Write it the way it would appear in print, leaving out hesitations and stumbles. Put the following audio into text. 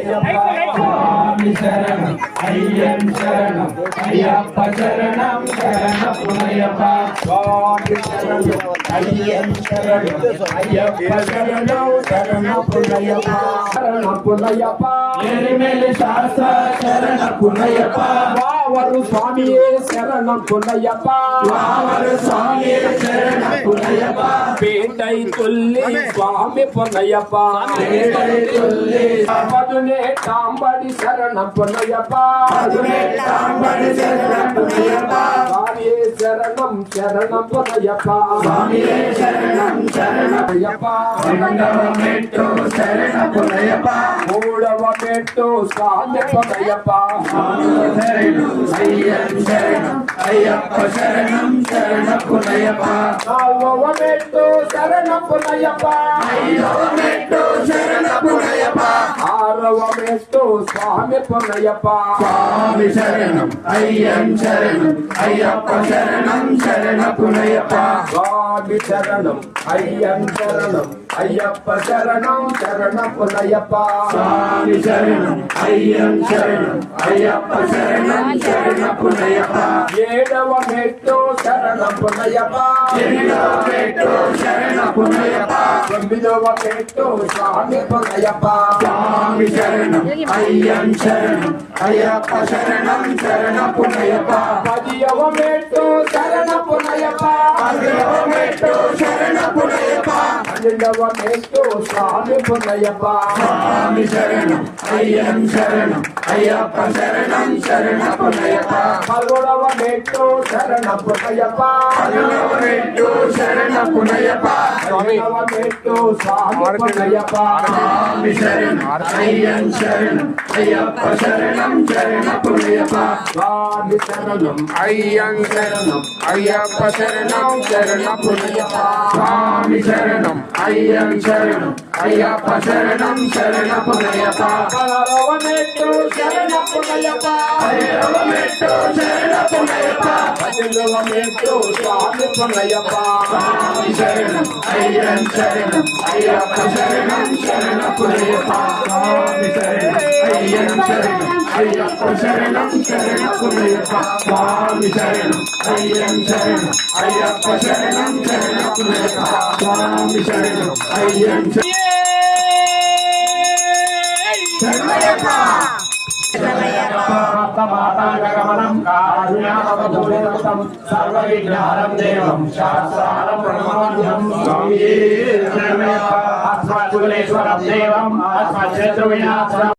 స్వామి శరణం అయ్యం శరణం అయ్యప్ప శరణం శరణమయ్యప్ప స్వామి శరణం అయ్యం శరణం అయ్యప్ప శరణం శరణమయ్యప్ప శరణమయ్యప్ప ఎరిమెలి శాస్త్ర శరణమయ్యప్ప వావరు స్వామియే శరణమయ్యప్ప వావరు స్వామియే శరణమయ్యప్ప పేటై తుల్లి స్వామి పొన్నయ్యప్ప పేటై తుల్లి పదునే తాంబడి శరణం పొన్నయ్యప్ప పదునే తాంబడి శరణం పొన్నయ్యప్ప స్వామియే శరణం శరణం పొన్నయ్యప్ప స్వామియే శరణం శరణమయ్యప్ప రెండవ మెట్టు శరణం పొన్నయ్యప్ప మూడవ మెట్టు స్వామి పొన్నయ్యప్ప అయ్యం శరణం అయ్యప్ప శరణం శరణం పొన్నయ్యప్ప నాలుగవ మెట్టు శరణం పొన్నయ్యప్ప ఐదవ మెట్టు శరణం పొన్నయ్యప్ప ఆరవ మెట్టు స్వామి పొన్నయ్యప్ప స్వామి శరణం అయ్యం శరణం అయ్యప్ప శరణం శరణం పొన్నయ్యప్ప స్వామి శరణం అయ్యం శరణం అయ్యప్ప శరణం శరణం పొన్నయ్యప్ప స్వామి శరణం అయ్యం శరణం అయ్యప్ప శరణం శరణం పొన్నయ్యప్ప ఏడవ మెట్టు శరణం పొన్నయ్యప్ప ఎనిమిదవ మెట్టు శరణం పొన్నయ్యప్ప తొమ్మిదవ మెట్టు స్వామి పొన్నయ్యప్ప స్వామి శరణం అయ్యం శరణం అయ్యప్ప శరణం శరణం పొన్నయ్యప్ప పదియవ మెట్టు శరణం పొన్నయ్యప్ప పదియవ మెట్టు శరణం పొన్నయ్యప్ప పన్నెండవ మెట్టు స్వామి పొన్నయ్యప్ప స్వామి శరణం అయ్యం శరణం అయ్యప్ప శరణం శరణం పొన్నయ్యప్ప పదమూడవ మెట్టు శరణం పొన్నయ్యప్ప పదమూడవ మెట్టు శరణం పొన్నయ్యప్ప పదమూడవ మెట్టు స్వామి పొన్నయ్యప్ప స్వామి శరణం అయ్యం శరణం అయ్యప్ప శరణం శరణం పొన్నయ్యప్ప స్వామి శరణం అయ్యం శరణం అయ్యప్ప శరణం శరణం పొన్నయ్యప్ప స్వామి శరణం అయ్యం శరణం అయ్యప్ప శరణం శరణం పొన్నయ్యప్ప పదహారవ మెట్టు శరణం పొన్నయ్యప్ప పదిహేడవ మెట్టు శరణం పొన్నయ్యప్ప పద్దెనిమిదవ మెట్టు స్వామి పొన్నయ్యప్ప స్వామి శరణం అయ్యం శరణం అయ్యప్ప శరణం శరణం పొన్నయ్యప్ప స్వామి శరణం అయ్యం శరణం అయ్యప్ప శరణం శరణం పొన్నయ్యప్ప స్వామి శరణం అయ్యం శరణం అయ్యప్ప శరణం శరణం పొన్నయ్యప్ప స్వామి శరణం అయ్యం శరణమయ్యప్ప సర్వవిఘ్నారం దేవం శాస్త్రారం ప్రణమామ్యహం స్వామియే శరణమయ్యప్ప అస్మద్గులేశ్వరం దేవం అస్మద్శత్రు వినాశనం